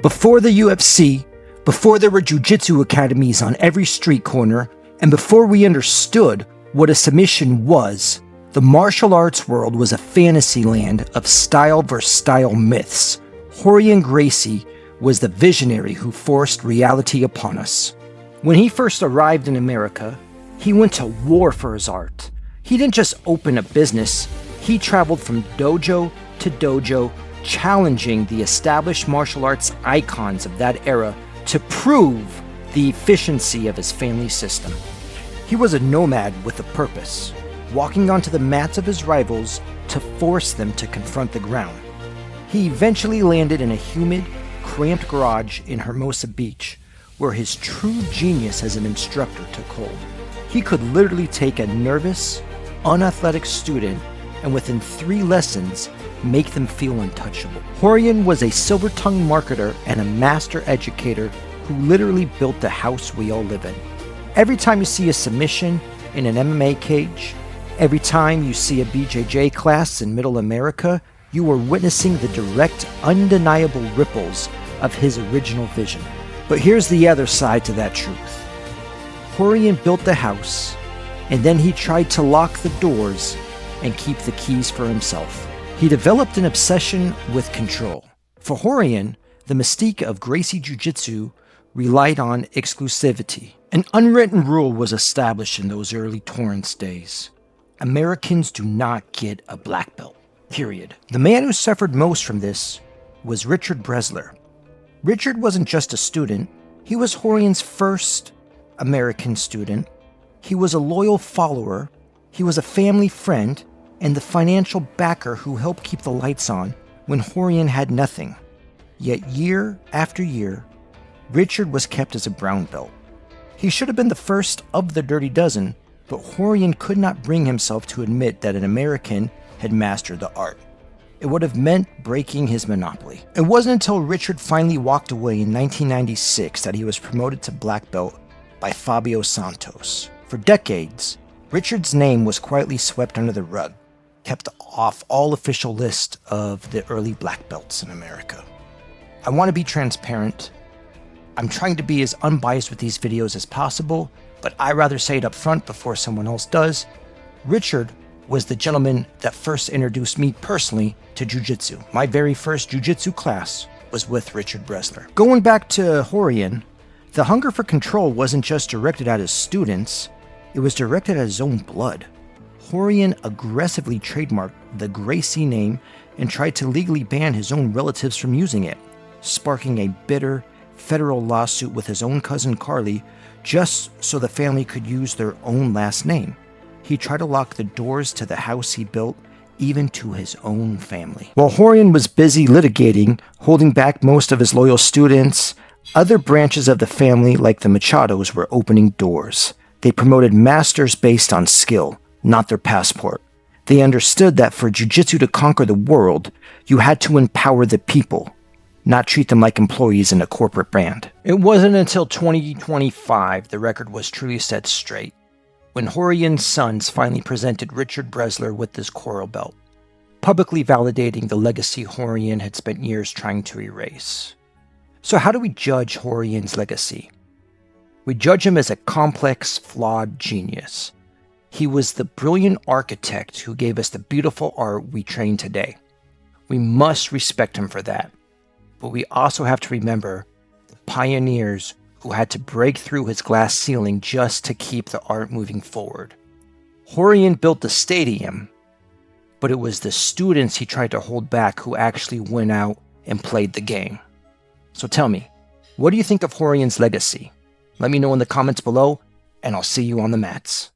Before the UFC, before there were jiu-jitsu academies on every street corner, and before we understood what a submission was, the martial arts world was a fantasy land of style versus style myths. Rorion Gracie was the visionary who forced reality upon us. When he first arrived in America, he went to war for his art. He didn't just open a business, he traveled from dojo to dojo, challenging the established martial arts icons of that era to prove the efficiency of his family system. He was a nomad with a purpose, walking onto the mats of his rivals to force them to confront the ground. He eventually landed in a humid, cramped garage in Hermosa Beach, where his true genius as an instructor took hold. He could literally take a nervous, unathletic student and within 3 lessons, make them feel untouchable. Rorion was a silver-tongued marketer and a master educator who literally built the house we all live in. Every time you see a submission in an MMA cage, every time you see a BJJ class in Middle America, you are witnessing the direct, undeniable ripples of his original vision. But here's the other side to that truth. Rorion built the house, and then he tried to lock the doors and keep the keys for himself. He developed an obsession with control. For Rorion, the mystique of Gracie Jiu-Jitsu relied on exclusivity. An unwritten rule was established in those early Torrance days. Americans do not get a black belt, period. The man who suffered most from this was Richard Bresler. Richard wasn't just a student, he was Rorion's first American student. He was a loyal follower, he was a family friend, and the financial backer who helped keep the lights on when Rorion had nothing. Yet year after year, Richard was kept as a brown belt. He should have been the first of the Dirty Dozen, but Rorion could not bring himself to admit that an American had mastered the art. It would have meant breaking his monopoly. It wasn't until Richard finally walked away in 1996 that he was promoted to black belt by Fabio Santos. For decades, Richard's name was quietly swept under the rug, kept off all official lists of the early black belts in America. I want to be transparent. I'm trying to be as unbiased with these videos as possible, but I'd rather say it up front before someone else does. Richard was the gentleman that first introduced me personally to jiu-jitsu. My very first jiu-jitsu class was with Richard Bresler. Going back to Rorion, the hunger for control wasn't just directed at his students, it was directed at his own blood. Rorion aggressively trademarked the Gracie name and tried to legally ban his own relatives from using it, sparking a bitter federal lawsuit with his own cousin Carly just so the family could use their own last name. He tried to lock the doors to the house he built, even to his own family. While Rorion was busy litigating, holding back most of his loyal students, other branches of the family, like the Machados, were opening doors. They promoted masters based on skill, not their passport. They understood that for jiu-jitsu to conquer the world, you had to empower the people, not treat them like employees in a corporate brand. It wasn't until 2025 the record was truly set straight, when Rorion's sons finally presented Richard Bresler with this coral belt, publicly validating the legacy Rorion had spent years trying to erase. So how do we judge Rorion's legacy? We judge him as a complex, flawed genius. He was the brilliant architect who gave us the beautiful art we train today. We must respect him for that. But we also have to remember the pioneers who had to break through his glass ceiling just to keep the art moving forward. Rorion built the stadium, but it was the students he tried to hold back who actually went out and played the game. So tell me, what do you think of Rorion's legacy? Let me know in the comments below, and I'll see you on the mats.